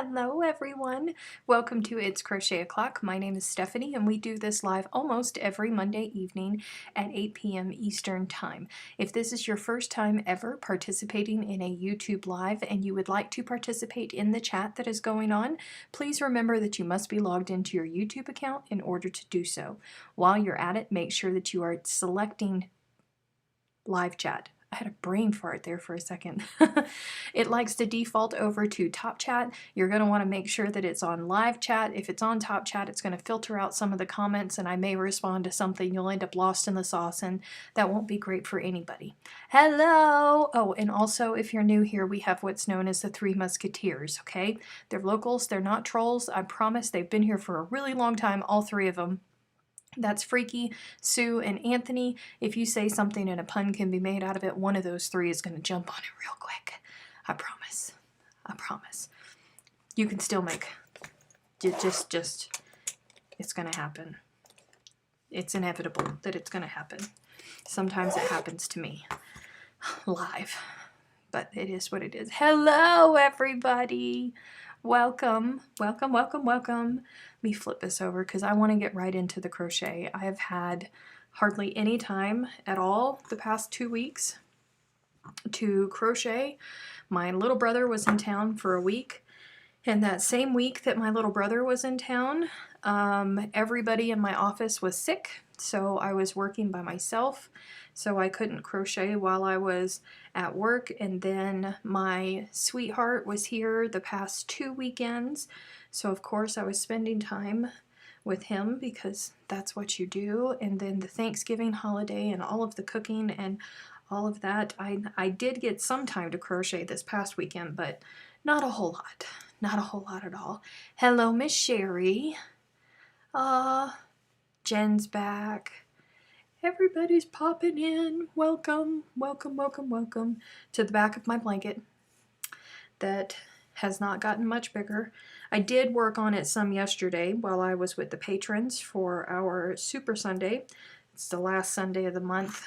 Hello everyone! Welcome to It's Crochet O'Clock. My name is Stephanie and we do this live almost every Monday evening at 8 p.m. Eastern Time. If this is your first time ever participating in a YouTube Live and you would like to participate in the chat that is going on, please remember that you must be logged into your YouTube account in order to do so. While you're at it, make sure that you are selecting live chat. I had a brain fart there for a second. It likes to default over to top chat. You're going to want to make sure that it's on live chat. If it's on top chat, it's going to filter out some of the comments and I may respond to something. You'll end up lost in the sauce and that won't be great for anybody. Hello! Oh, and also if you're new here, we have what's known as the Three Musketeers, okay? They're locals, they're not trolls. I promise they've been here for a really long time, all three of them. That's Freaky, Sue, and Anthony. If you say something and a pun can be made out of it, one of those three is going to jump on it real quick. I promise. I promise. You can still make... Just, it's going to happen. It's inevitable that it's going to happen. Sometimes it happens to me. Live. But it is what it is. Hello, everybody! Welcome, welcome, welcome, welcome. Let me flip this over because I want to get right into the crochet. I have had hardly any time at all the past 2 weeks to crochet. My little brother was in town for a week, and that same week that my little brother was in town, everybody in my office was sick, so I was working by myself, so I couldn't crochet while I was at work. And then my sweetheart was here the past 2 weekends, so of course I was spending time with him because that's what you do. And then the Thanksgiving holiday and all of the cooking and all of that, I did get some time to crochet this past weekend, but not a whole lot. Not a whole lot at all. Hello, Miss Sherry. Jen's back. Everybody's popping in. Welcome, welcome, welcome, welcome to the back of my blanket that has not gotten much bigger. I did work on it some yesterday while I was with the patrons for our Super Sunday. It's the last Sunday of the month.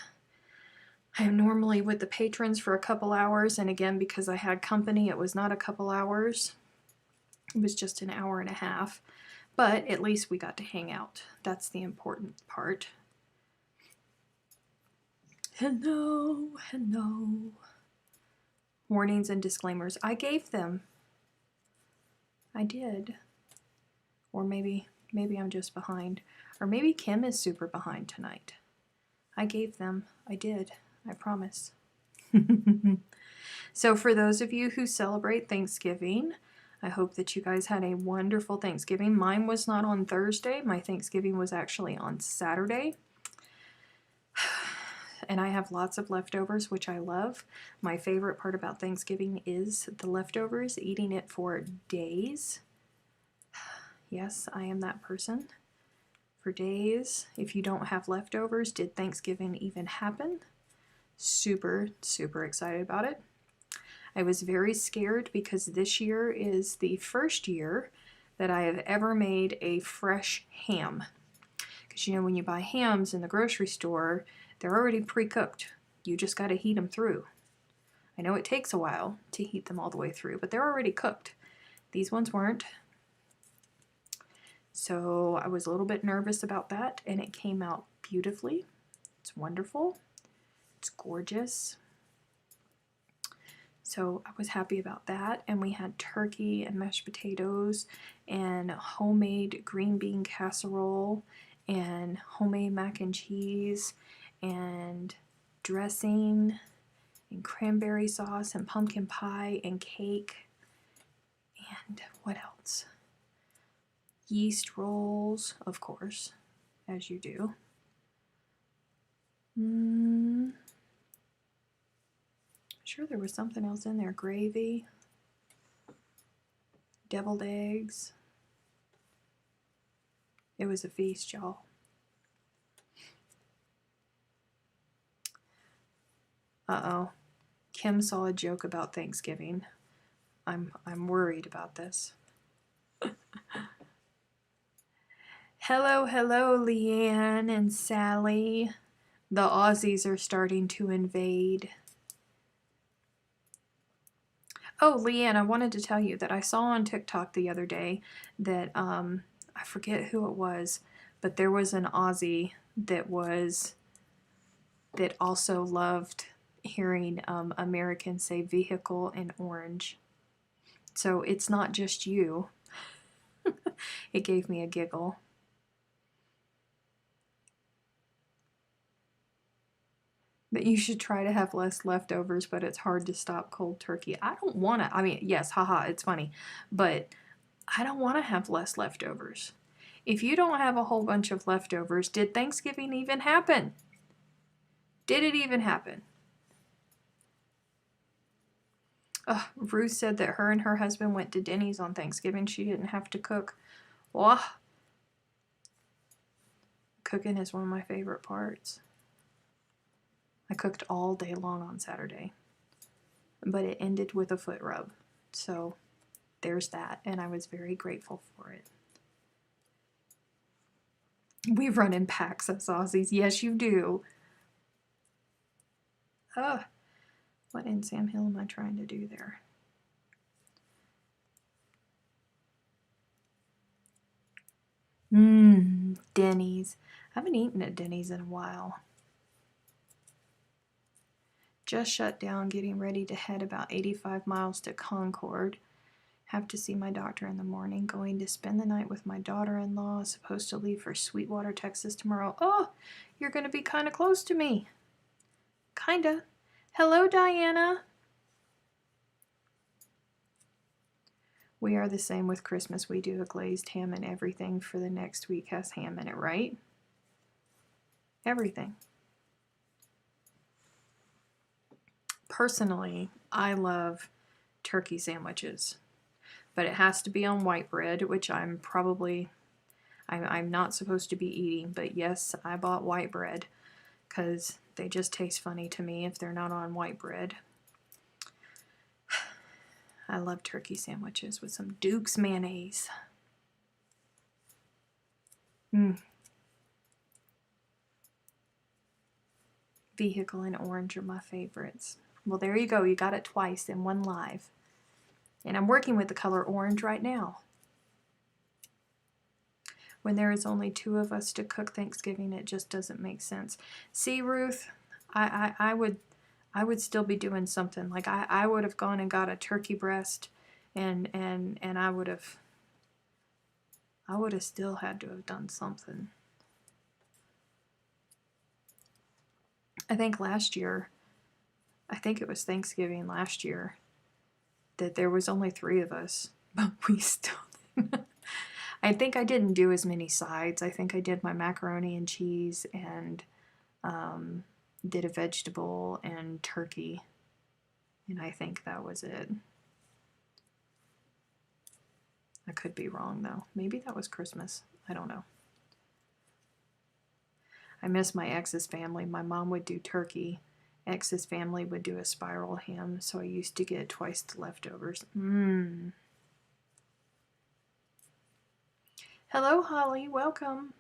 I am normally with the patrons for a couple hours, and again, because I had company, it was not a couple hours. It was just an hour and a half, but at least we got to hang out. That's the important part. Hello, hello. Warnings and disclaimers. I gave them. I did. Or maybe I'm just behind. Or maybe Kim is super behind tonight. I gave them. I did. I promise. So for those of you who celebrate Thanksgiving, I hope that you guys had a wonderful Thanksgiving. Mine was not on Thursday. My Thanksgiving was actually on Saturday. And I have lots of leftovers, which I love. My favorite part about Thanksgiving is the leftovers, eating it for days. Yes, I am that person. For days. If you don't have leftovers, did Thanksgiving even happen? Super, super excited about it. I was very scared because this year is the first year that I have ever made a fresh ham. Because you know, when you buy hams in the grocery store, they're already pre-cooked. You just got to heat them through. I know it takes a while to heat them all the way through, but they're already cooked. These ones weren't. So I was a little bit nervous about that, and it came out beautifully. It's wonderful. It's gorgeous. So I was happy about that. And we had turkey and mashed potatoes and homemade green bean casserole and homemade mac and cheese and dressing and cranberry sauce and pumpkin pie and cake and what else? Yeast rolls, of course, as you do. I'm sure there was something else in there. Gravy, deviled eggs. It was a feast, y'all. Uh-oh. Kim saw a joke about Thanksgiving. I'm worried about this. Hello, hello, Leanne and Sally. The Aussies are starting to invade. Oh, Leanne, I wanted to tell you that I saw on TikTok the other day that I forget who it was, but there was an Aussie that also loved hearing Americans say vehicle in orange. So it's not just you. It gave me a giggle. But you should try to have less leftovers, but it's hard to stop cold turkey. I don't want to. I mean, yes, haha, it's funny. But I don't want to have less leftovers. If you don't have a whole bunch of leftovers, did Thanksgiving even happen? Did it even happen? Ruth said that her and her husband went to Denny's on Thanksgiving. She didn't have to cook. Oh, cooking is one of my favorite parts. I cooked all day long on Saturday, but it ended with a foot rub. So there's that, and I was very grateful for it. We run in packs of Aussies. Yes, you do. Ugh. What in Sam Hill am I trying to do there? Denny's. I haven't eaten at Denny's in a while. Just shut down, getting ready to head about 85 miles to Concord. Have to see my doctor in the morning. Going to spend the night with my daughter-in-law. Supposed to leave for Sweetwater, Texas tomorrow. Oh, you're going to be kind of close to me. Kinda. Hello, Diana. We are the same with Christmas. We do a glazed ham and everything for the next week has ham in it, right? Everything. Personally, I love turkey sandwiches, but it has to be on white bread, which I'm not supposed to be eating, but yes, I bought white bread because they just taste funny to me if they're not on white bread. I love turkey sandwiches with some Duke's mayonnaise. Vehicle and orange are my favorites. Well, there you go. You got it twice in one live. And I'm working with the color orange right now. When there is only 2 of us to cook Thanksgiving, it just doesn't make sense. See, Ruth, I would still be doing something. Like I would have gone and got a turkey breast, and I would have still had to have done something. I think last year, I think it was Thanksgiving last year, that there was only 3 of us, but we still I think I didn't do as many sides. I think I did my macaroni and cheese and did a vegetable and turkey. And I think that was it. I could be wrong though. Maybe that was Christmas. I don't know. I miss my ex's family. My mom would do turkey. Ex's family would do a spiral ham, so I used to get twice the leftovers. Hello, Holly. Welcome.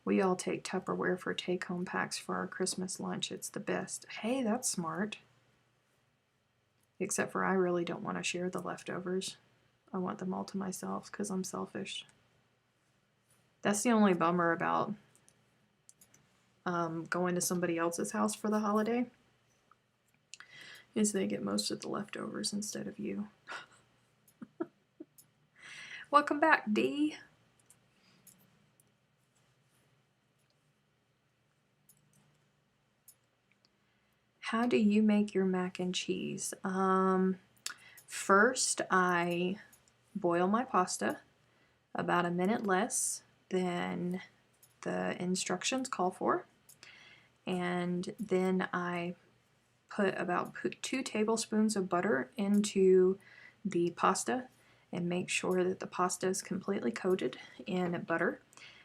We all take Tupperware for take-home packs for our Christmas lunch. It's the best. Hey, that's smart. Except for I really don't want to share the leftovers. I want them all to myself because I'm selfish. That's the only bummer about going to somebody else's house for the holiday, is they get most of the leftovers instead of you. Welcome back, Dee. How do you make your mac and cheese? First, I boil my pasta about a minute less than the instructions call for. And then I put about 2 tablespoons of butter into the pasta and make sure that the pasta is completely coated in butter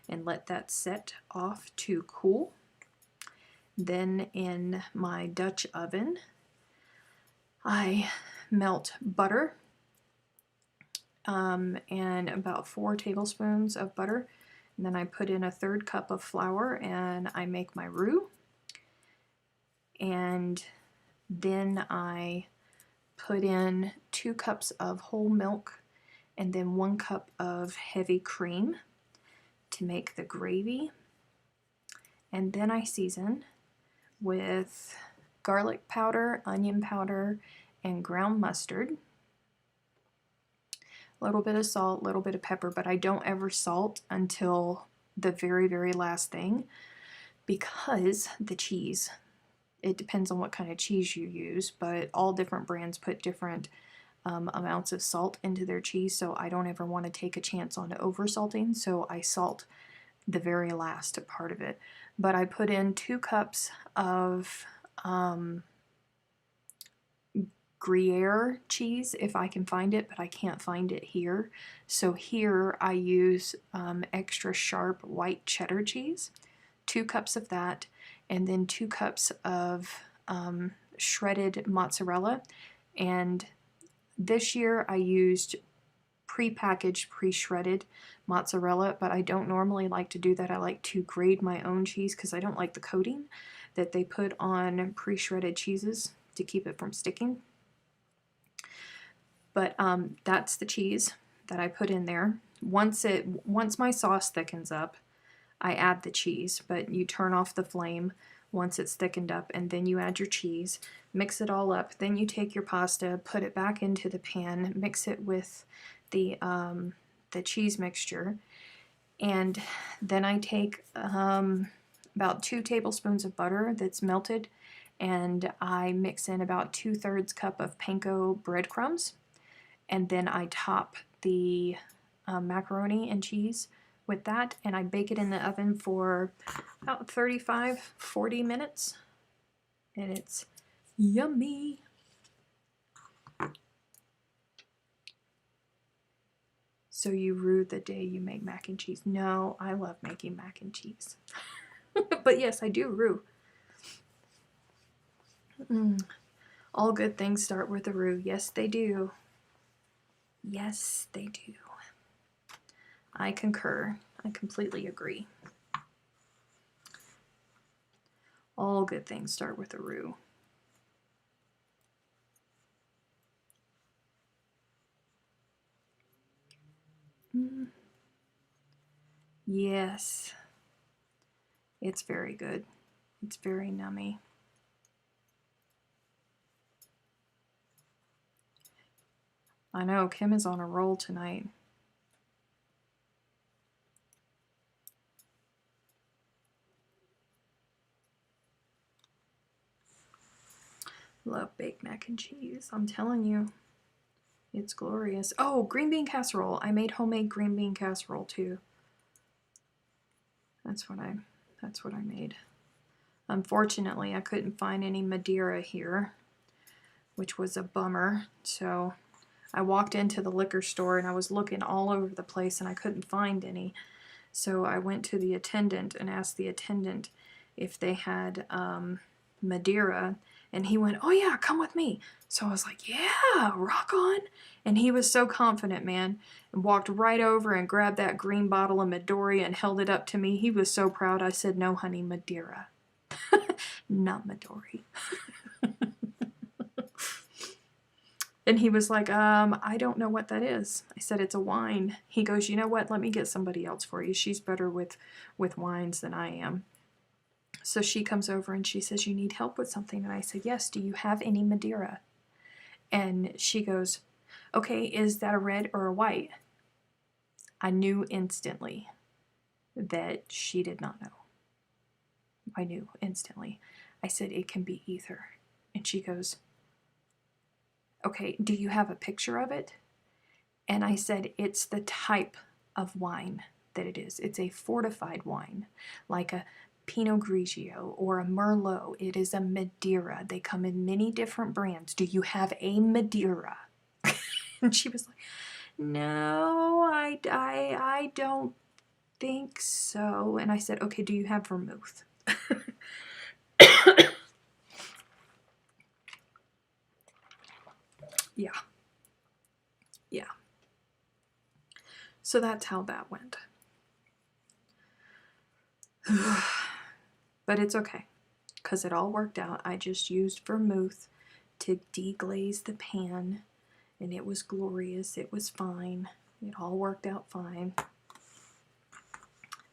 and let that set off to cool. Then in my Dutch oven, I melt butter and about 4 tablespoons of butter. And then I put in a 1/3 cup of flour and I make my roux. And then I put in 2 cups of whole milk and then 1 cup of heavy cream to make the gravy. And then I season with garlic powder, onion powder, and ground mustard. A little bit of salt, a little bit of pepper, but I don't ever salt until the very, very last thing because the cheese, it depends on what kind of cheese you use, but all different brands put different amounts of salt into their cheese, so I don't ever want to take a chance on over salting, so I salt the very last part of it. But I put in 2 cups of Gruyere cheese if I can find it, but I can't find it here. So here I use extra sharp white cheddar cheese, 2 cups of that, and then 2 cups of shredded mozzarella. And this year I used pre-packaged, pre-shredded mozzarella, but I don't normally like to do that. I like to grate my own cheese because I don't like the coating that they put on pre-shredded cheeses to keep it from sticking. But that's the cheese that I put in there. Once my sauce thickens up, I add the cheese, but you turn off the flame once it's thickened up, and then you add your cheese, mix it all up. Then you take your pasta, put it back into the pan, mix it with the cheese mixture, and then I take about 2 tablespoons of butter that's melted, and I mix in about 2/3 cup of panko breadcrumbs. And then I top the macaroni and cheese with that, and I bake it in the oven for about 35-40 minutes, and it's yummy. So you rue the day you make mac and cheese. No, I love making mac and cheese. But yes, I do rue. All good things start with a roux. Yes, they do. Yes, they do. I concur. I completely agree. All good things start with a roux. Yes. It's very good. It's very nummy. I know, Kim is on a roll tonight. Love baked mac and cheese. I'm telling you, it's glorious. Oh, green bean casserole. I made homemade green bean casserole too. That's what I made. Unfortunately, I couldn't find any Madeira here, which was a bummer. So I walked into the liquor store and I was looking all over the place and I couldn't find any. So I went to the attendant and asked the attendant if they had Madeira, and he went, "Oh yeah, come with me." So I was like, "Yeah, rock on." And he was so confident, man, and walked right over and grabbed that green bottle of Madeira and held it up to me. He was so proud. I said, "No, honey, Madeira." Not Midori. And he was like, I don't know what that is. I said, "It's a wine." He goes, "You know what? Let me get somebody else for you. She's better with wines than I am." So she comes over and she says, "You need help with something?" And I said, "Yes, do you have any Madeira?" And she goes, "Okay, is that a red or a white?" I knew instantly that she did not know. I knew instantly. I said, "It can be either." And she goes, "Okay, do you have a picture of it?" And I said, "It's the type of wine that it is. It's a fortified wine, like a Pinot Grigio or a Merlot. It is a Madeira. They come in many different brands. Do you have a Madeira?" And she was like, "No, I don't think so." And I said, "Okay, do you have vermouth?" Yeah. Yeah. So that's how that went. But it's okay, because it all worked out. I just used vermouth to deglaze the pan, and it was glorious. It was fine. It all worked out fine.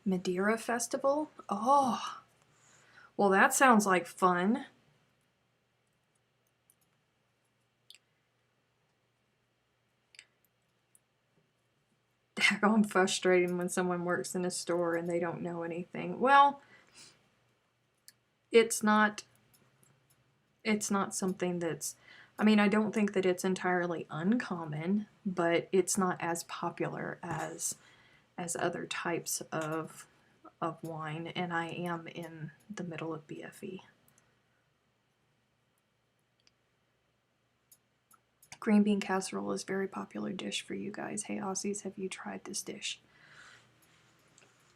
Madeira Festival? Oh, well, that sounds like fun. Daggone frustrating when someone works in a store and they don't know anything. Well, it's not something that's, I mean, I don't think that it's entirely uncommon, but it's not as popular as other types of wine, and I am in the middle of BFE. Green bean casserole is a very popular dish for you guys. Hey Aussies, have you tried this dish?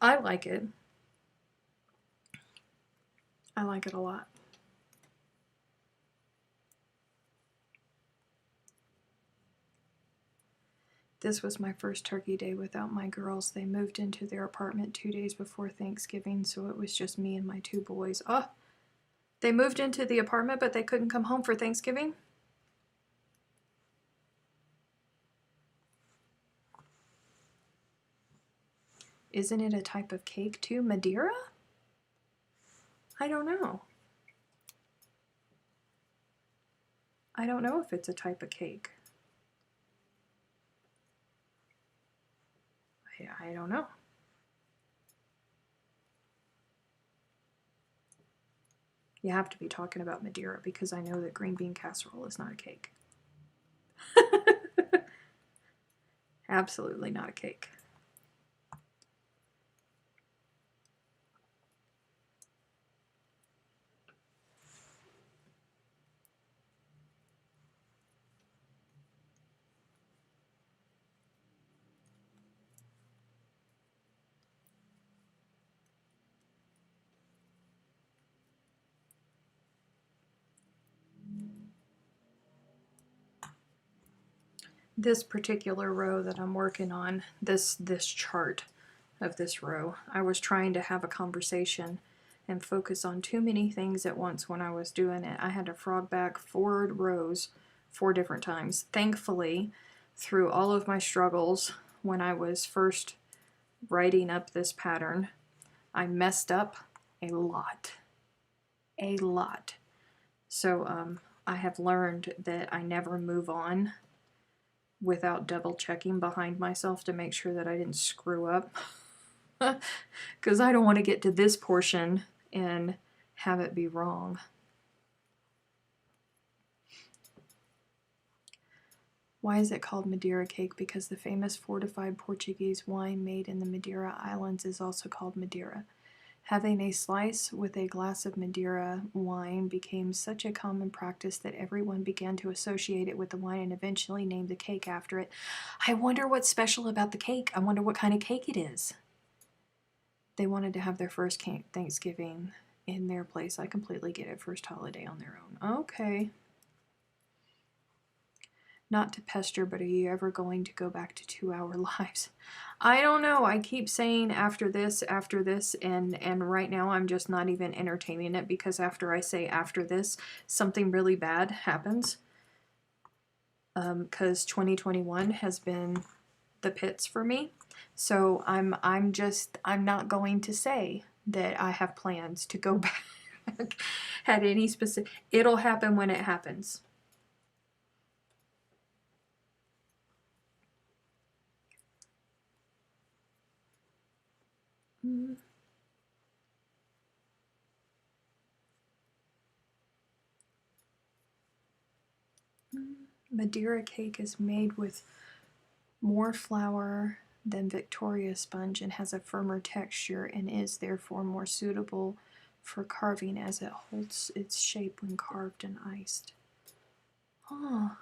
I like it. I like it a lot. This was my first turkey day without my girls. They moved into their apartment 2 days before Thanksgiving, so it was just me and my 2 boys. Oh, they moved into the apartment, but they couldn't come home for Thanksgiving? Isn't it a type of cake too? Madeira? I don't know. I don't know if it's a type of cake. I don't know. You have to be talking about Madeira because I know that green bean casserole is not a cake. Absolutely not a cake. This particular row that I'm working on, this chart of this row, I was trying to have a conversation and focus on too many things at once when I was doing it. I had to frog back 4 rows 4 different times. Thankfully, through all of my struggles when I was first writing up this pattern, I messed up a lot. A lot. So I have learned that I never move on without double checking behind myself to make sure that I didn't screw up. Because I don't want to get to this portion and have it be wrong. Why is it called Madeira cake? Because the famous fortified Portuguese wine made in the Madeira Islands is also called Madeira. Having a slice with a glass of Madeira wine became such a common practice that everyone began to associate it with the wine and eventually named the cake after it. I wonder what's special about the cake. I wonder what kind of cake it is. They wanted to have their first Thanksgiving in their place. I completely get it. First holiday on their own. Okay. Not to pester, but are you ever going to go back to 2-hour lives? I don't know. I keep saying after this, and right now I'm just not even entertaining it because after I say after this, something really bad happens. Because 2021 has been the pits for me. So I'm not going to say that I have plans to go back at any specific. It'll happen when it happens. Madeira cake is made with more flour than Victoria sponge and has a firmer texture and is therefore more suitable for carving as it holds its shape when carved and iced. Oh.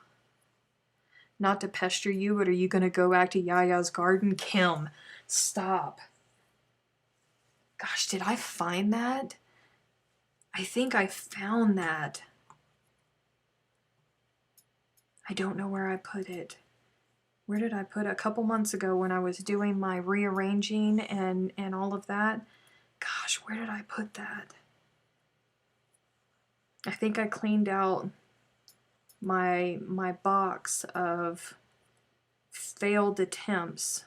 Not to pester you, but are you going to go back to Yaya's garden? Kim, stop. Gosh, did I find that? I think I found that. I don't know where I put it. Where did I put it? A couple months ago when I was doing my rearranging and all of that. Gosh, where did I put that? I think I cleaned out my box of failed attempts,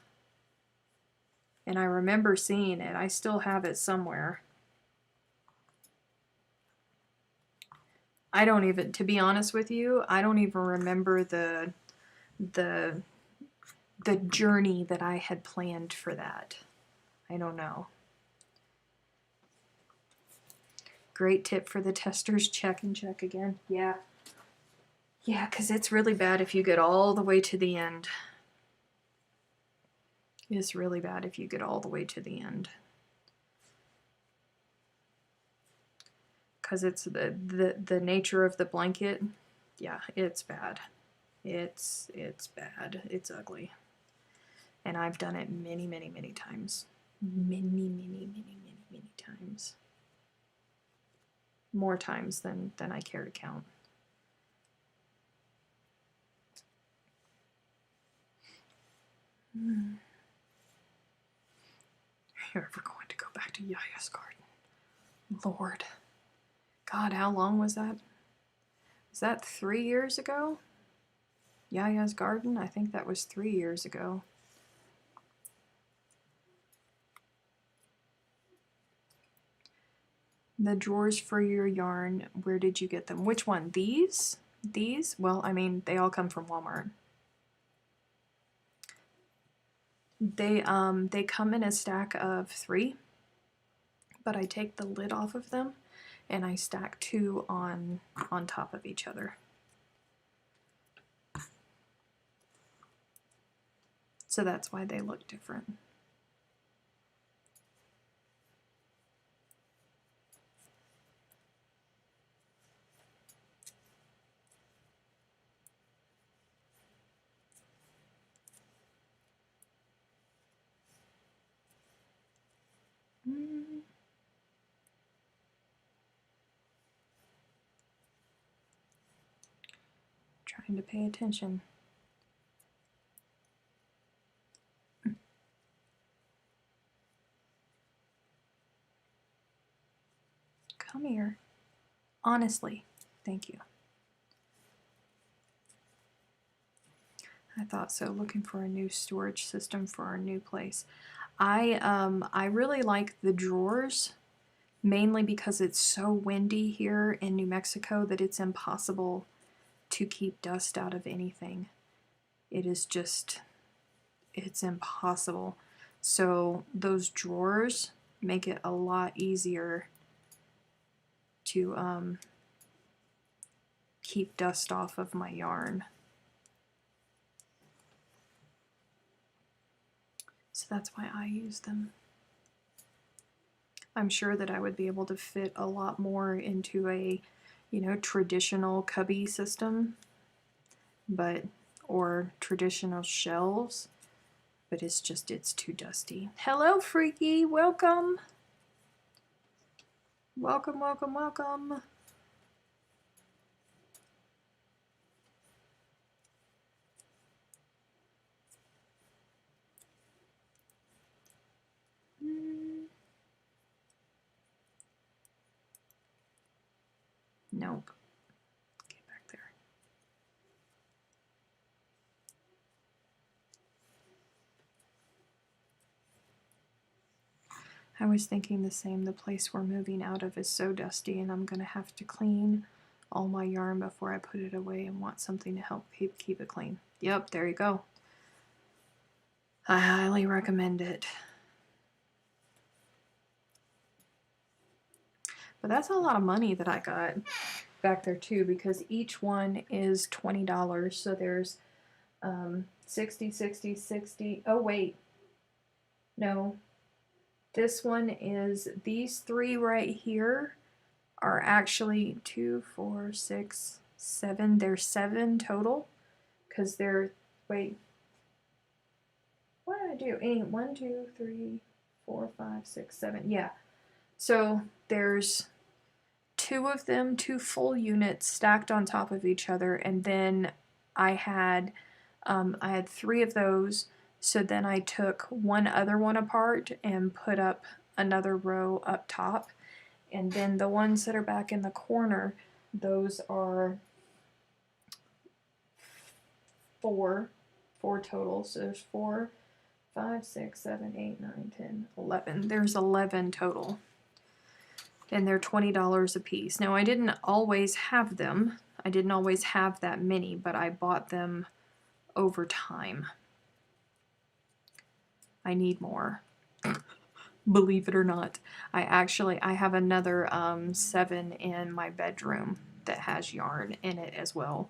and I remember seeing it. I still have it somewhere. I don't even, to be honest with you, I don't even remember the journey that I had planned for that. I don't know. Great tip for the testers, check and check again. Yeah. Yeah, because it's really bad if you get all the way to the end. It's really bad if you get all the way to the end. Because it's the nature of the blanket. Yeah, it's bad. It's bad. It's ugly. And I've done it many, many, many times. Many times. More times than I care to count. You're ever going to go back to Yaya's garden? Lord. God, how long was that? Was that 3 years ago? Yaya's garden? I think that was 3 years ago. The drawers for your yarn, where did you get them? Which one? These? These? Well, I mean, they all come from Walmart. They come in a stack of 3, but I take the lid off of them and I stack 2 on top of each other. So that's why they look different. Trying to pay attention. Come here. Honestly, thank you. I thought so, looking for a new storage system for our new place. I really like the drawers, mainly because it's so windy here in New Mexico that it's impossible to keep dust out of anything. It is just, it's impossible. So those drawers make it a lot easier to keep dust off of my yarn. So that's why I use them. I'm sure that I would be able to fit a lot more into a, you know, traditional cubby system, or traditional shelves, but it's just, it's too dusty. Hello, Freaky, welcome. Welcome, welcome, welcome. Nope. Get back there. I was thinking the same. The place we're moving out of is so dusty, and I'm going to have to clean all my yarn before I put it away, and want something to help keep it clean. Yep, there you go. I highly recommend it. But that's a lot of money that I got back there too, because each one is $20. So there's 60, 60, 60. Oh, wait. No. This one is, these 3 right here are actually 2, 4, 6, 7. There's 7 total, because they're, wait. What did I do? 1, 2, 3, 4, 5, 6, 7. Yeah. So there's 2 of them, 2 full units stacked on top of each other, and then I had 3 of those. So then I took one other one apart and put up another row up top, and then the ones that are back in the corner, those are four total. So there's 4, 5, 6, 7, 8, 9, 10, 11. There's 11 total. And they're $20 a piece. Now I didn't always have them. I didn't always have that many, but I bought them over time. I need more. Believe it or not. I have another 7 in my bedroom that has yarn in it as well.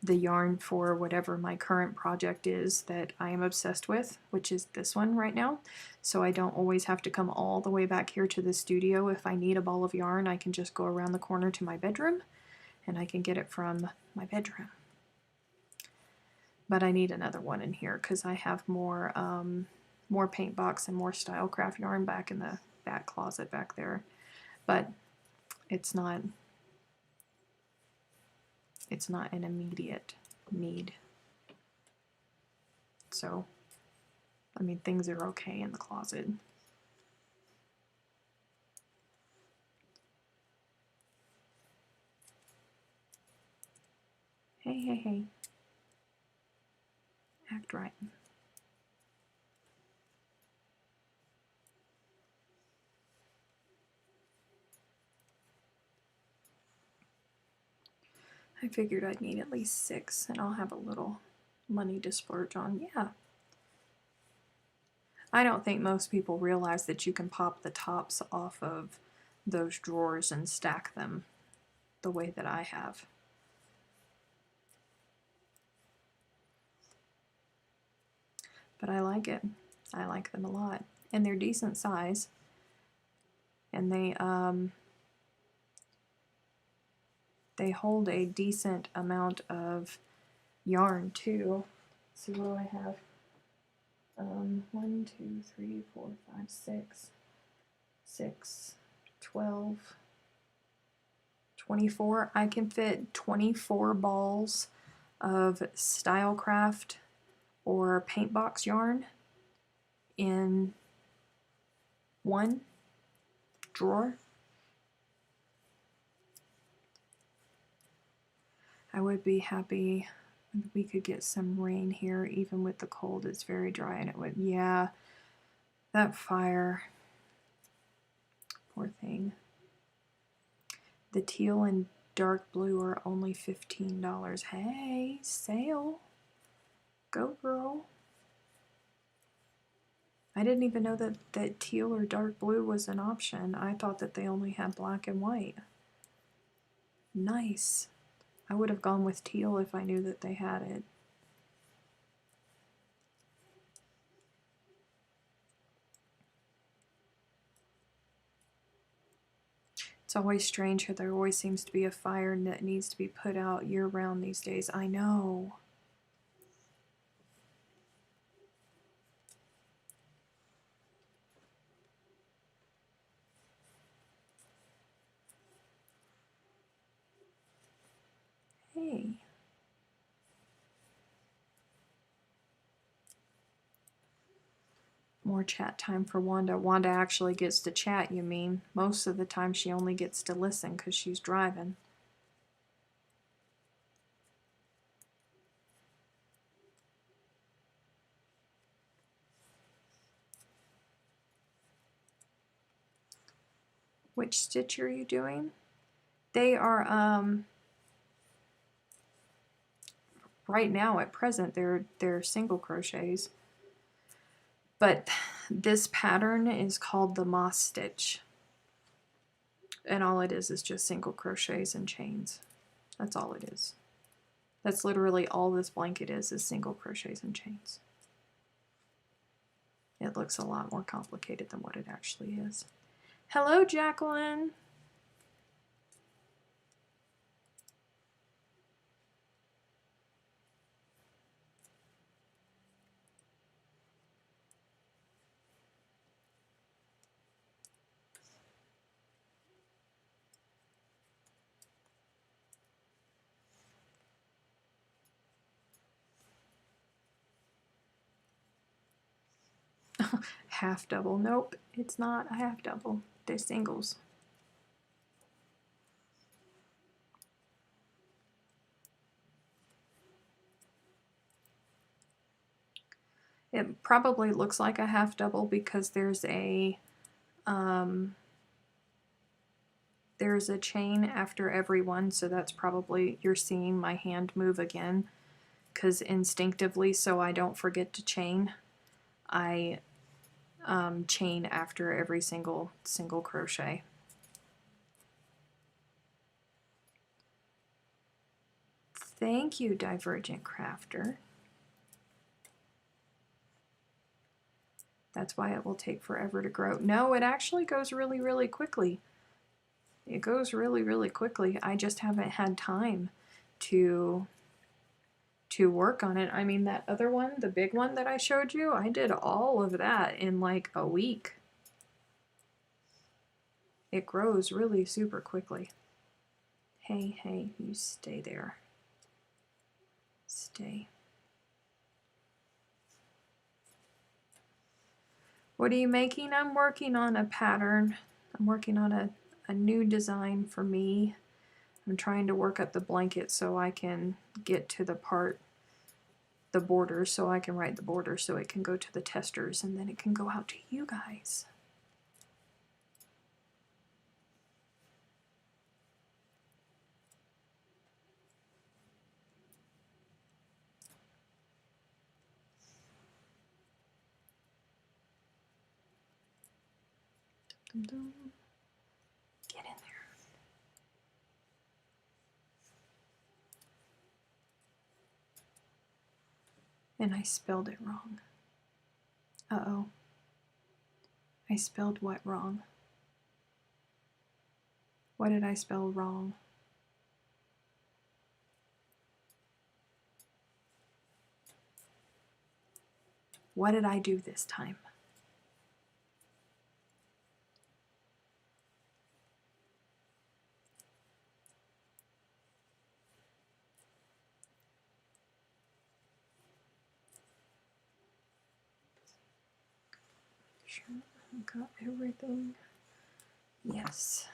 The yarn for whatever my current project is that I am obsessed with, which is this one right now. So I don't always have to come all the way back here to the studio. If I need a ball of yarn, I can just go around the corner to my bedroom and I can get it from my bedroom. But I need another one in here because I have more paint box and more Stylecraft yarn back in the back closet back there. But it's not an immediate need. So, I mean, things are okay in the closet. Hey, hey, hey. Act right. I figured I'd need at least 6 and I'll have a little money to splurge on. Yeah. I don't think most people realize that you can pop the tops off of those drawers and stack them the way that I have. But I like it. I like them a lot. And they're decent size. And they hold a decent amount of yarn too. Let's see, what do I have? 1, 2, 3, 4, 5, 6, 12, 24. I can fit 24 balls of Stylecraft or paint box yarn in one drawer. I would be happy if we could get some rain here. Even with the cold, it's very dry, and it would, yeah, that fire, poor thing. The teal and dark blue are only $15. Hey, sale. Go, girl. I didn't even know that teal or dark blue was an option. I thought that they only had black and white. Nice. I would have gone with teal if I knew that they had it. It's always strange how there always seems to be a fire that needs to be put out year-round these days. I know. Hey. More chat time for Wanda. Wanda actually gets to chat, you mean? Most of the time she only gets to listen because she's driving. Which stitch are you doing? They are, right now at present, they're single crochets. But this pattern is called the moss stitch. And all it is just single crochets and chains. That's all it is. That's literally all this blanket is single crochets and chains. It looks a lot more complicated than what it actually is. Hello, Jacqueline. Half double. Nope, it's not a half double. They're singles. It probably looks like a half double because there's a chain after every one, so that's probably, you're seeing my hand move again, because instinctively, so I don't forget to chain, I chain after every single crochet. Thank you, Divergent Crafter. That's why it will take forever to grow. No, it actually goes really, really quickly. It goes really, really quickly. I just haven't had time to work on it. I mean, that other one, the big one that I showed you, I did all of that in like a week. It grows really super quickly. Hey, hey, you stay there. Stay. What are you making? I'm working on a pattern. I'm working on a new design for me. I'm trying to work up the blanket so I can get to the border, so I can write the border so it can go to the testers and then it can go out to you guys. Get in there. And I spelled it wrong. Uh-oh. I spelled what wrong? What did I spell wrong? What did I do this time? Sure, I got everything. Yes.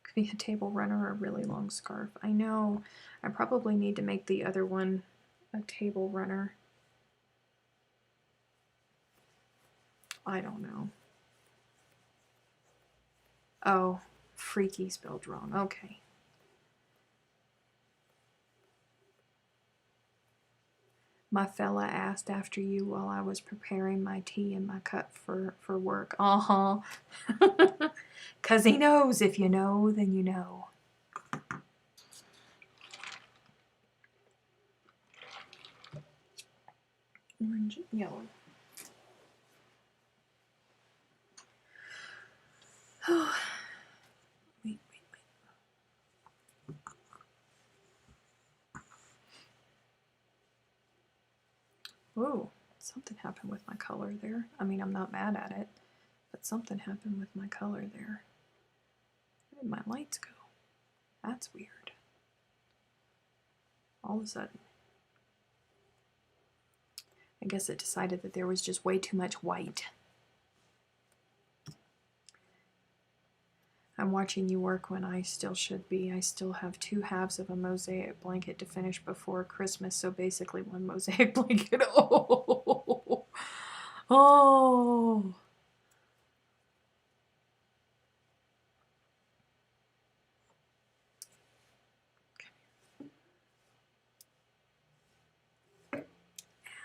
Could be a table runner or a really long scarf. I know. I probably need to make the other one a table runner. I don't know. Oh, freaky spelled wrong. Okay. My fella asked after you while I was preparing my tea and my cup for work. Uh-huh. 'Cause he knows if you know, then you know. Orange, yellow. Oh. Wait. Whoa, something happened with my color there. I mean, I'm not mad at it, but something happened with my color there. Where did my lights go? That's weird. All of a sudden. I guess it decided that there was just way too much white. I'm watching you work when I still should be. I still have 2 halves of a mosaic blanket to finish before Christmas, so basically 1 mosaic blanket. Oh! Oh!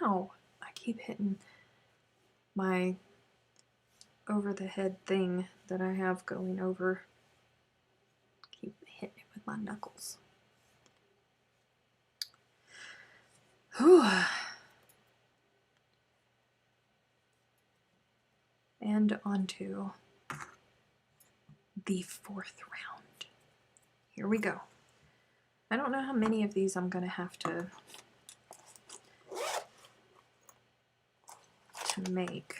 Ow! I keep hitting my over-the-head thing that I have going over. Keep hitting it with my knuckles. Whew. And onto the 4th round. Here we go. I don't know how many of these I'm going to have to make.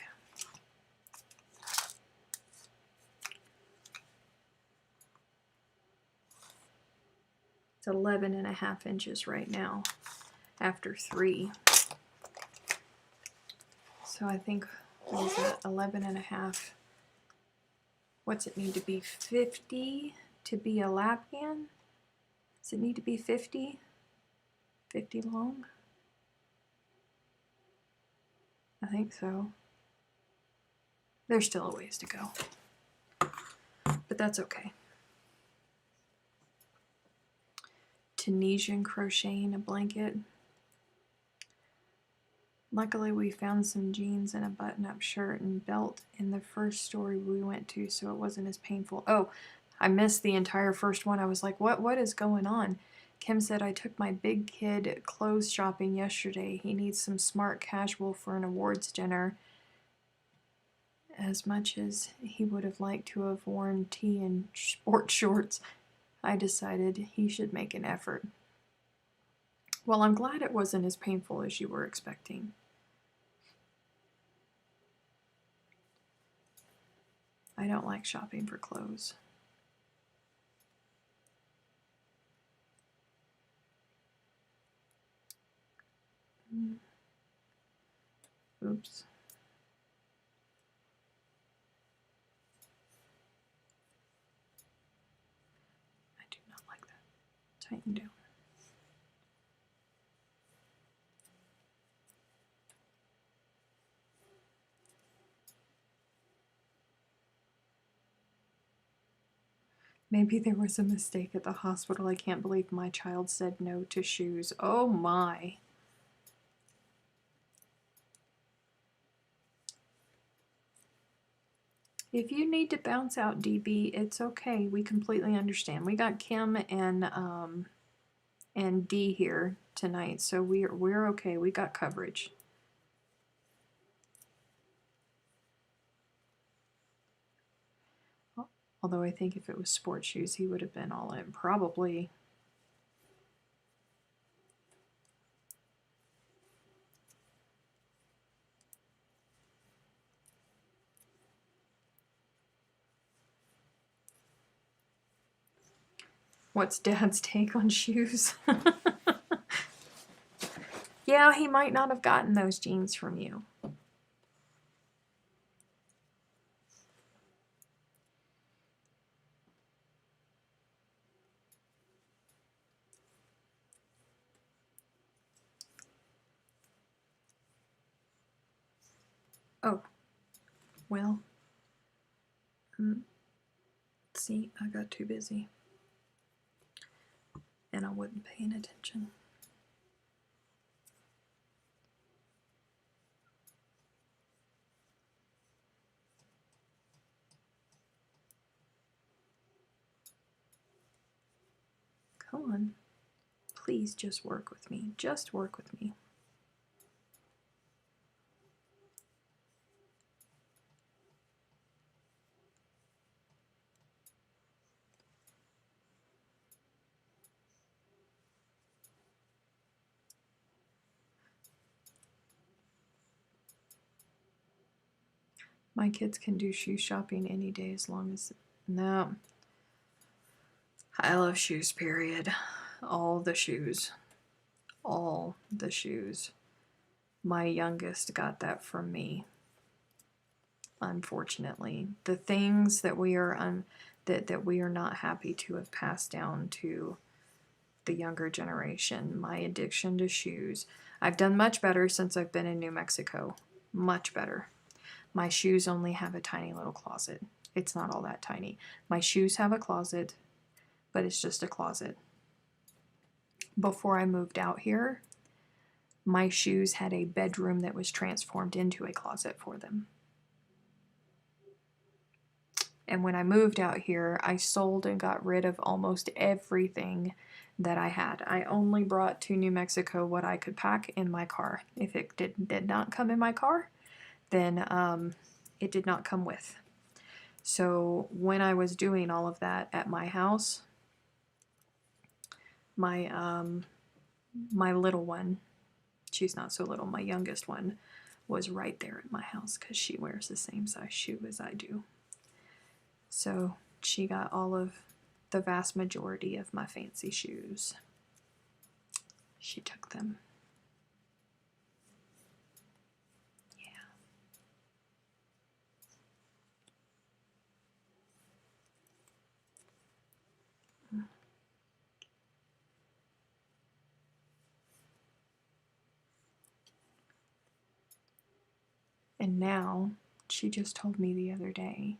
It's 11.5 inches right now after 3. So I think, what is that, 11.5 What's it need to be, 50 to be a lap band? Does it need to be 50? 50 long? I think so. There's still a ways to go, but that's okay. Tunisian crocheting a blanket. Luckily we found some jeans and a button-up shirt and belt in the first store we went to, so it wasn't as painful. Oh, I missed the entire first one. I was like, what is going on? Kim said, I took my big kid clothes shopping yesterday. He needs some smart casual for an awards dinner. As much as he would have liked to have worn tee and sports shorts, I decided he should make an effort. Well, I'm glad it wasn't as painful as you were expecting. I don't like shopping for clothes. Oops. I do not like that. Tighten down. Maybe there was a mistake at the hospital. I can't believe my child said no to shoes. Oh my. If you need to bounce out, DB, it's okay. We completely understand. We got Kim and D here tonight, so we're okay. We got coverage. Although I think if it was sports shoes, he would have been all in. Probably. What's Dad's take on shoes? Yeah, he might not have gotten those jeans from you. Oh, well, see, I got too busy, and I wasn't paying attention. Come on, please just work with me. Just work with me. My kids can do shoe shopping any day as long as... No. I love shoes, period. All the shoes. All the shoes. My youngest got that from me. Unfortunately. The things that we are that we are not happy to have passed down to the younger generation. My addiction to shoes. I've done much better since I've been in New Mexico. Much better. My shoes only have a tiny little closet. It's not all that tiny. My shoes have a closet, but it's just a closet. Before I moved out here, my shoes had a bedroom that was transformed into a closet for them. And when I moved out here, I sold and got rid of almost everything that I had. I only brought to New Mexico what I could pack in my car. If it did not come in my car, then it did not come with. So when I was doing all of that at my house, my my little one, she's not so little, my youngest one, was right there at my house because she wears the same size shoe as I do. So she got all of the vast majority of my fancy shoes. She took them. Yeah. And now, she just told me the other day,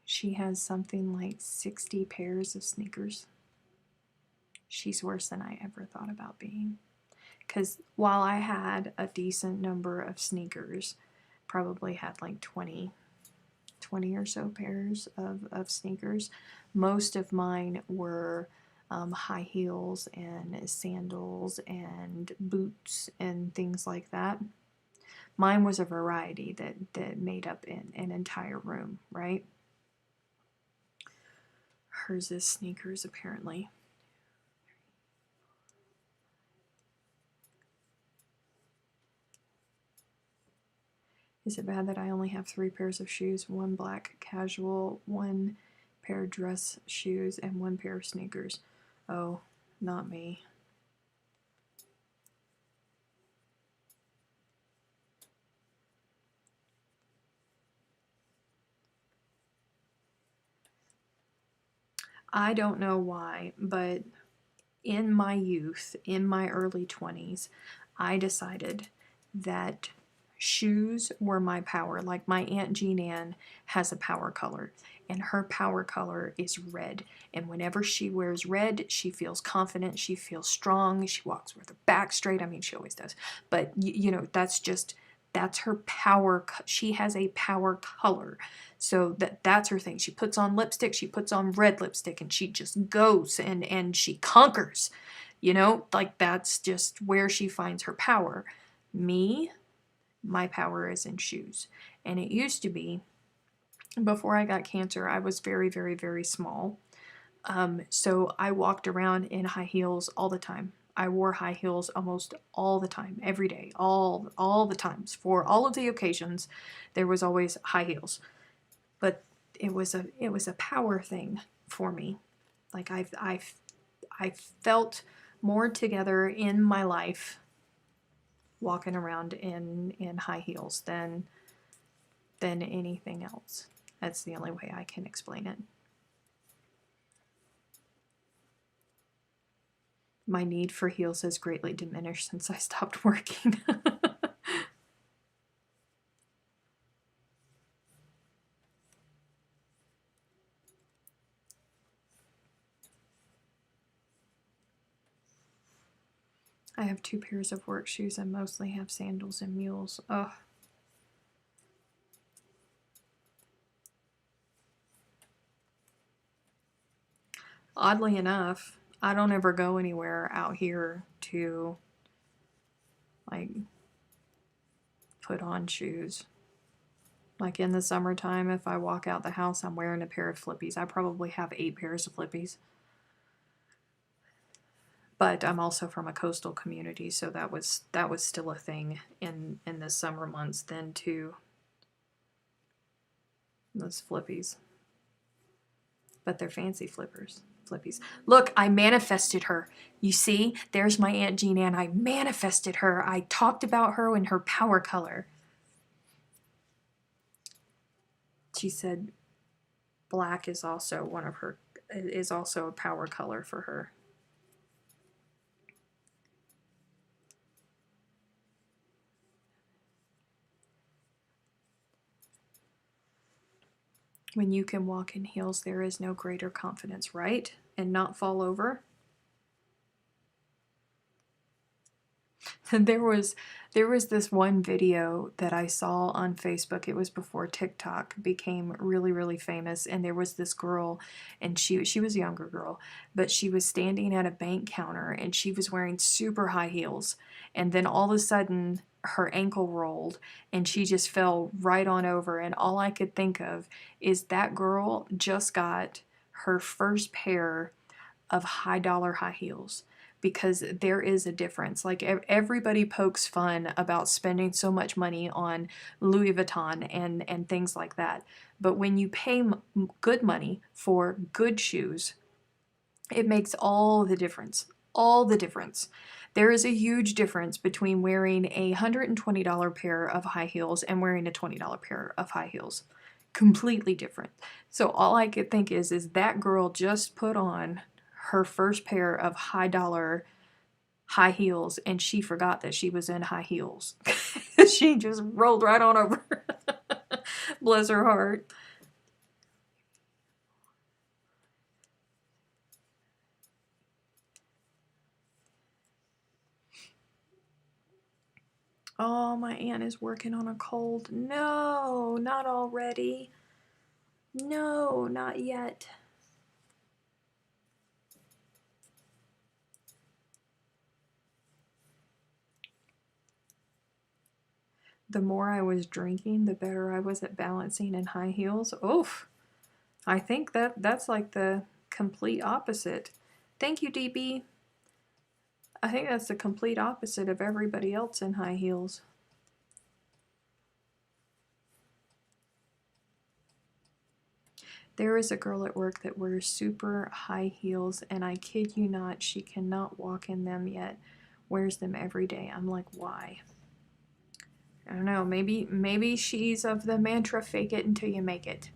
she has something like 60 pairs of sneakers. She's worse than I ever thought about being. Because while I had a decent number of sneakers, probably had like 20 or so pairs of sneakers, most of mine were high heels and sandals and boots and things like that. Mine was a variety that made up an entire room, right? Hers is sneakers, apparently. Is it bad that I only have 3 pairs of shoes? 1 black casual, 1 pair of dress shoes, and 1 pair of sneakers. Oh, not me. I don't know why, but in my youth, in my early 20s, I decided that shoes were my power. Like my Aunt Jean Ann has a power color, and her power color is red. And whenever she wears red, she feels confident, she feels strong, she walks with her back straight. I mean, she always does. But, you know, that's her power. She has a power color. So that's her thing. She puts on lipstick, she puts on red lipstick, and she just goes and she conquers. You know, like that's just where she finds her power. Me, my power is in shoes. And it used to be, before I got cancer, I was very, very, very small. So I walked around in high heels all the time. I wore high heels almost all the time, every day, all the times. For all of the occasions, there was always high heels. But it was a power thing for me. Like I felt more together in my life walking around in high heels than anything else. That's the only way I can explain it. My need for heels has greatly diminished since I stopped working. I have 2 pairs of work shoes and mostly have sandals and mules. Ugh. Oddly enough, I don't ever go anywhere out here to like put on shoes. Like in the summertime, if I walk out the house, I'm wearing a pair of flippies. I probably have 8 pairs of flippies. But I'm also from a coastal community, so that was still a thing in the summer months then too. Those flippies. But they're fancy flippies. Look, I manifested her. You see, there's my Aunt Jean Ann. I manifested her. I talked about her in her power color. She said black is also a power color for her. When you can walk in heels, there is no greater confidence, right? And not fall over. There was this one video that I saw on Facebook. It was before TikTok became really, really famous, and there was this girl, and she was a younger girl, but she was standing at a bank counter and she was wearing super high heels, and then all of a sudden her ankle rolled and she just fell right on over, and all I could think of is that girl just got her first pair of high heels, because there is a difference. Like everybody pokes fun about spending so much money on Louis Vuitton and things like that. But when you pay good money for good shoes, it makes all the difference. All the difference. There is a huge difference between wearing a $120 pair of high heels and wearing a $20 pair of high heels. Completely different. So all I could think is that girl just put on her first pair of high heels, and she forgot that she was in high heels. She just rolled right on over. Bless her heart. Oh, my aunt is working on a cold. No, not already. No, not yet. The more I was drinking, the better I was at balancing in high heels. Oof. I think that's like the complete opposite. Thank you, DB. I think that's the complete opposite of everybody else in high heels. There is a girl at work that wears super high heels, and I kid you not, she cannot walk in them yet. Wears them every day. I'm like, why? I don't know. Maybe she's of the mantra, fake it until you make it.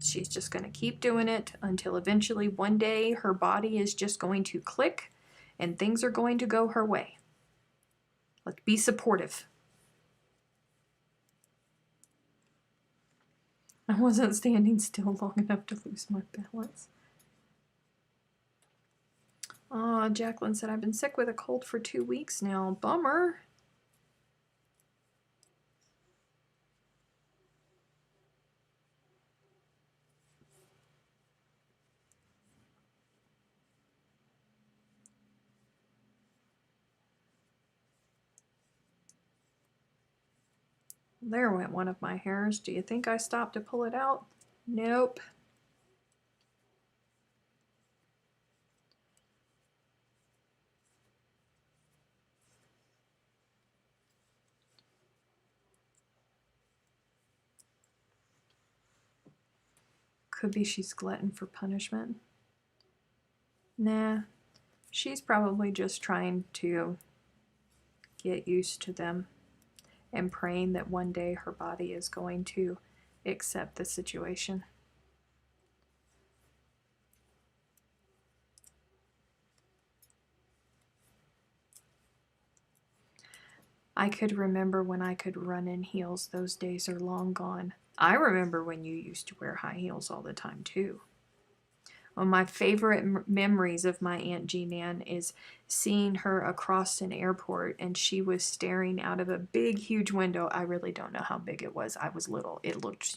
She's just going to keep doing it until eventually one day her body is just going to click and things are going to go her way. Let's be supportive. I wasn't standing still long enough to lose my balance. Aw, Jacqueline said, I've been sick with a cold for 2 weeks now. Bummer. There went one of my hairs. Do you think I stopped to pull it out? Nope. Could be she's glutton for punishment. Nah, she's probably just trying to get used to them and praying that one day her body is going to accept the situation. I could remember when I could run in heels. Those days are long gone. I remember when you used to wear high heels all the time too. One of my favorite memories of my Aunt Jean is seeing her across an airport, and she was staring out of a big, huge window. I really don't know how big it was. I was little. It looked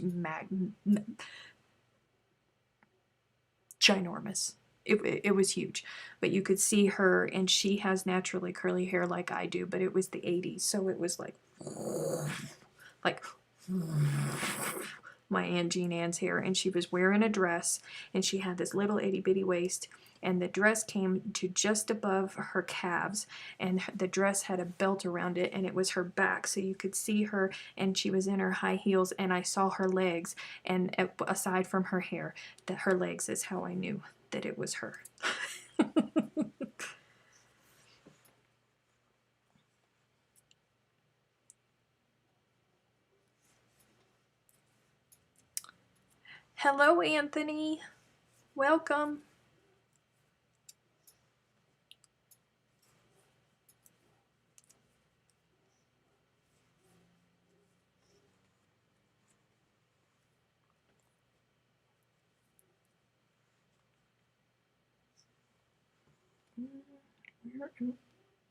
ginormous. It was huge, but you could see her, and she has naturally curly hair like I do, but it was the 80s, so it was like my Aunt Jean Ann's hair, and she was wearing a dress, and she had this little itty bitty waist, and the dress came to just above her calves, and the dress had a belt around it, and it was her back, so you could see her, and she was in her high heels, and I saw her legs, and aside from her hair, that her legs is how I knew that it was her. Hello, Anthony. Welcome.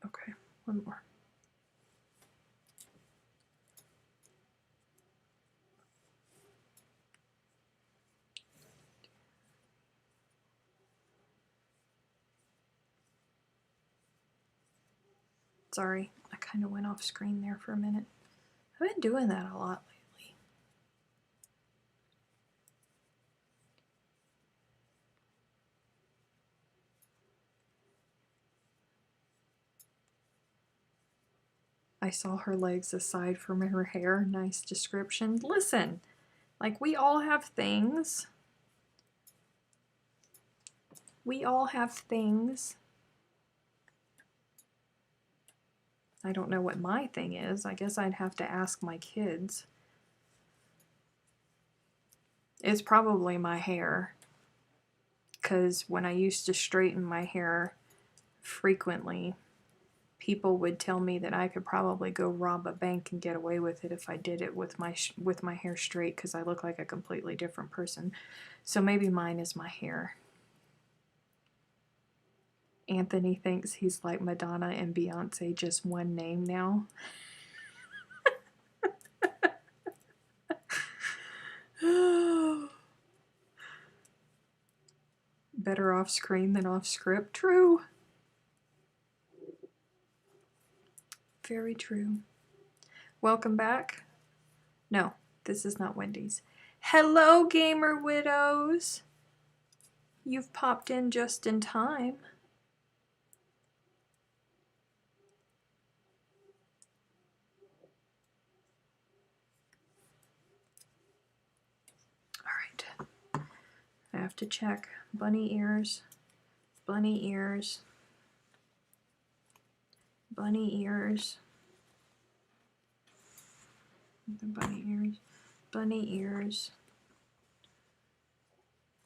Okay, one more. Sorry, I kind of went off screen there for a minute. I've been doing that a lot lately. I saw her legs aside from her hair. Nice description. Listen, like we all have things. We all have things. I don't know what my thing is. I guess I'd have to ask my kids. It's probably my hair. Because when I used to straighten my hair frequently, people would tell me that I could probably go rob a bank and get away with it if I did it with my hair straight, because I look like a completely different person. So maybe mine is my hair. Anthony thinks he's like Madonna and Beyonce, just one name now. Better off screen than off script. True. Very true. Welcome back. No, this is not Wendy's. Hello, Gamer Widows. You've popped in just in time. All right. I have to check. Bunny ears. Bunny ears. Bunny ears. The bunny ears. Bunny ears.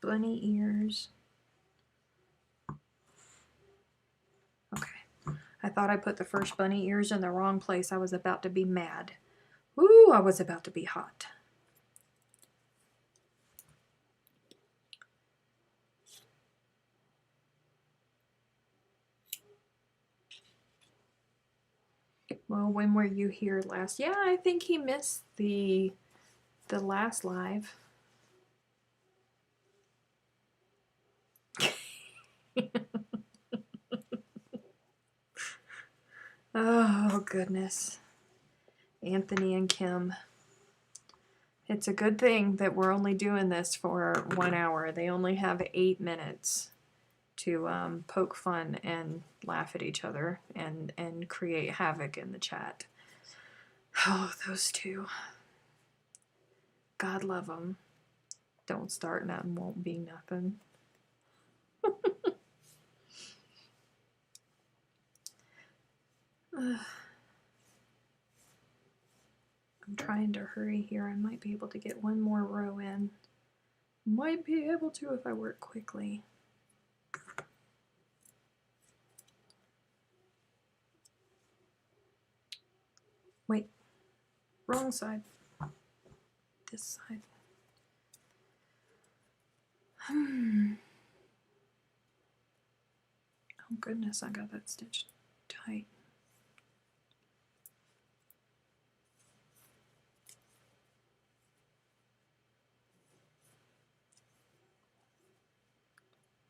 Bunny ears. Okay. I thought I put the first bunny ears in the wrong place. I was about to be mad. Ooh, I was about to be hot. Well, when were you here last? Yeah, I think he missed the last live. Oh, goodness. Anthony and Kim. It's a good thing that we're only doing this for 1 hour. They only have 8 minutes to poke fun and laugh at each other and create havoc in the chat. Oh, those two. God love them. Don't start nothing, won't be nothing. I'm trying to hurry here. I might be able to get one more row in. Might be able to if I work quickly. Wait, wrong side. This side. Oh goodness, I got that stitched tight.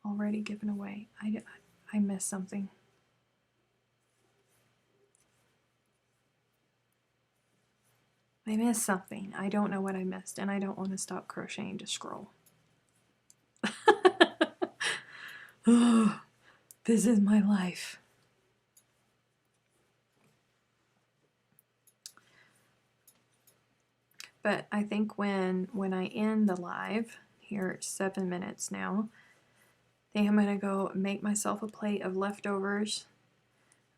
Already given away. I missed something. I missed something. I don't know what I missed, and I don't want to stop crocheting to scroll. Oh, this is my life. But I think when I end the live, here it's 7 minutes now, I think I'm going to go make myself a plate of leftovers.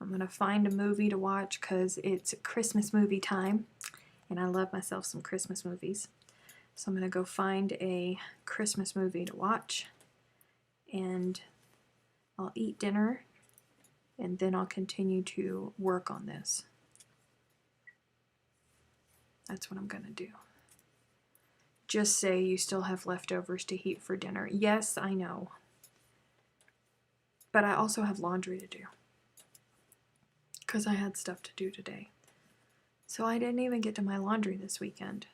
I'm going to find a movie to watch because it's Christmas movie time, and I love myself some Christmas movies. So I'm going to go find a Christmas movie to watch, and I'll eat dinner, and then I'll continue to work on this. That's what I'm going to do. Just say you still have leftovers to heat for dinner. Yes, I know. But I also have laundry to do, because I had stuff to do today. So I didn't even get to my laundry this weekend.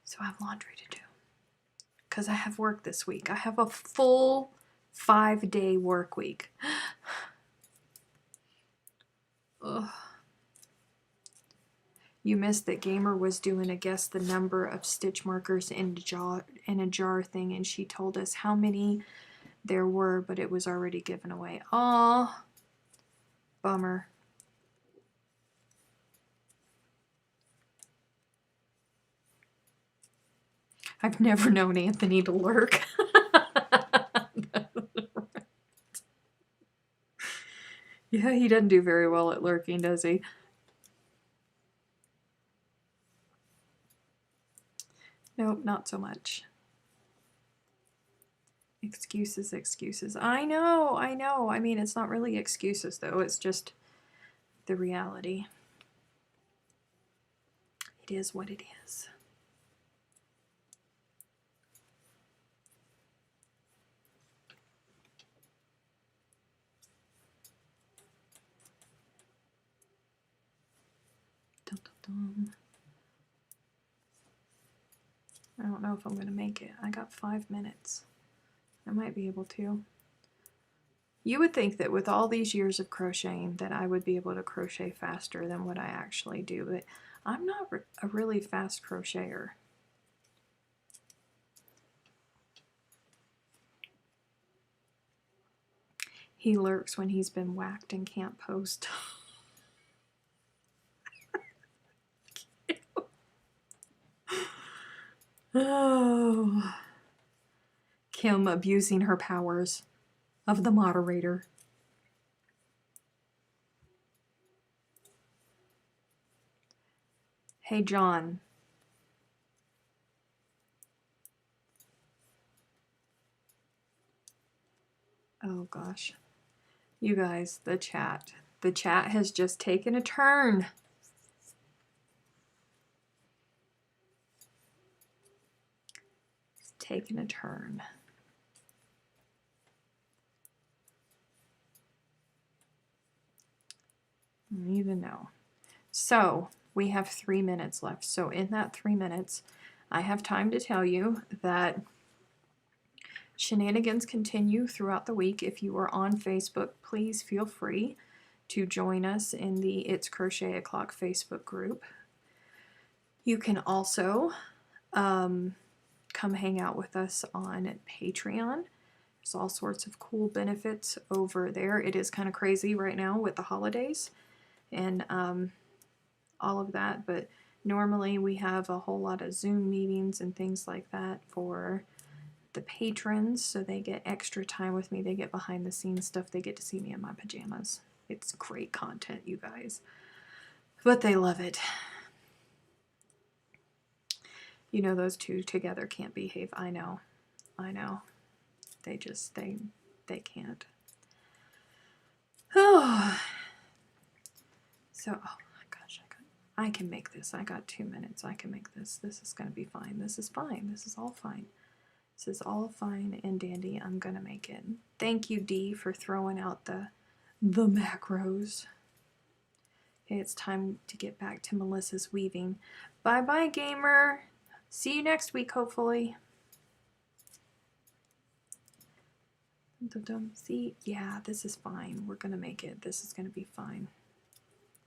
So I have laundry to do, because I have work this week. I have a full 5-day work week. Ugh. You missed that Gamer was doing a guess the number of stitch markers in a jar thing, and she told us how many there were, but it was already given away. Aw, bummer. I've never known Anthony to lurk. Yeah, he doesn't do very well at lurking, does he? Nope, not so much. Excuses, excuses. I know. I mean, it's not really excuses, though. It's just the reality. It is what it is. Dun, dun, dun. I don't know if I'm going to make it. I got 5 minutes. I might be able to. You would think that with all these years of crocheting that I would be able to crochet faster than what I actually do, but I'm not a really fast crocheter. He lurks when he's been whacked and can't post. Oh. Kim abusing her powers of the moderator. Hey, John. Oh, gosh. You guys, the chat. The chat has just taken a turn. It's taken a turn. I don't even know. So, we have 3 minutes left. So, in that 3 minutes, I have time to tell you that shenanigans continue throughout the week. If you are on Facebook, please feel free to join us in the It's Crochet O'Clock Facebook group. You can also come hang out with us on Patreon. There's all sorts of cool benefits over there. It is kind of crazy right now with the holidays and all of that, but normally we have a whole lot of Zoom meetings and things like that for the patrons, so they get extra time with me. They get behind the scenes stuff. They get to see me in my pajamas. It's great content, you guys, but they love it. You know, those two together can't behave. I know. They just, they can't. Oh. So, oh my gosh, I can make this. I got 2 minutes. I can make this. This is going to be fine. This is fine. This is all fine. This is all fine and dandy. I'm going to make it. Thank you, Dee, for throwing out the macros. Okay, it's time to get back to Melissa's weaving. Bye-bye, gamer. See you next week, hopefully. See? Yeah, this is fine. We're going to make it. This is going to be fine.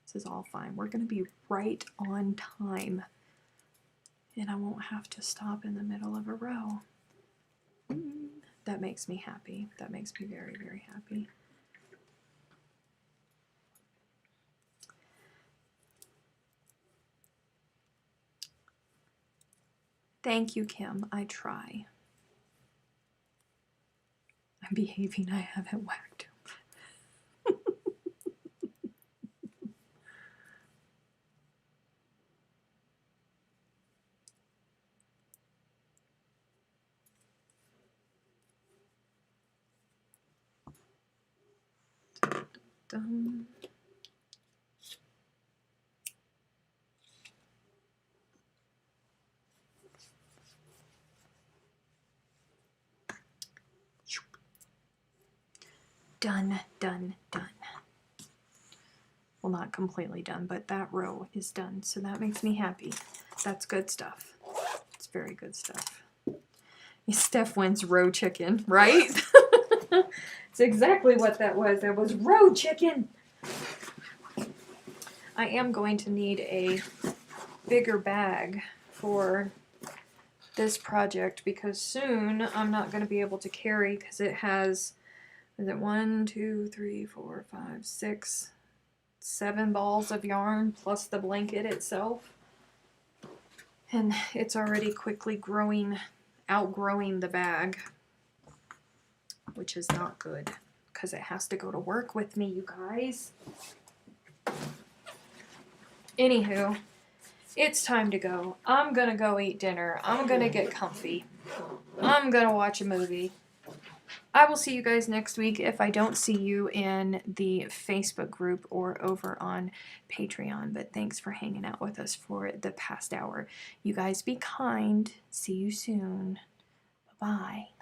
This is all fine. We're going to be right on time. And I won't have to stop in the middle of a row. That makes me happy. That makes me very, very happy. Thank you, Kim. I try. I'm behaving. I haven't whacked him. Dun. Done, done, done. Well, not completely done, but that row is done, so that makes me happy. That's good stuff. It's very good stuff. Steph wins row chicken, right? It's exactly what that was. That was row chicken. I am going to need a bigger bag for this project because soon I'm not going to be able to carry because it has, is it 1, 2, 3, 4, 5, 6, 7 balls of yarn plus the blanket itself. And it's already quickly outgrowing the bag, which is not good because it has to go to work with me, you guys. Anywho, it's time to go. I'm gonna go eat dinner. I'm gonna get comfy. I'm gonna watch a movie. I will see you guys next week if I don't see you in the Facebook group or over on Patreon. But thanks for hanging out with us for the past hour. You guys be kind. See you soon. Bye-bye.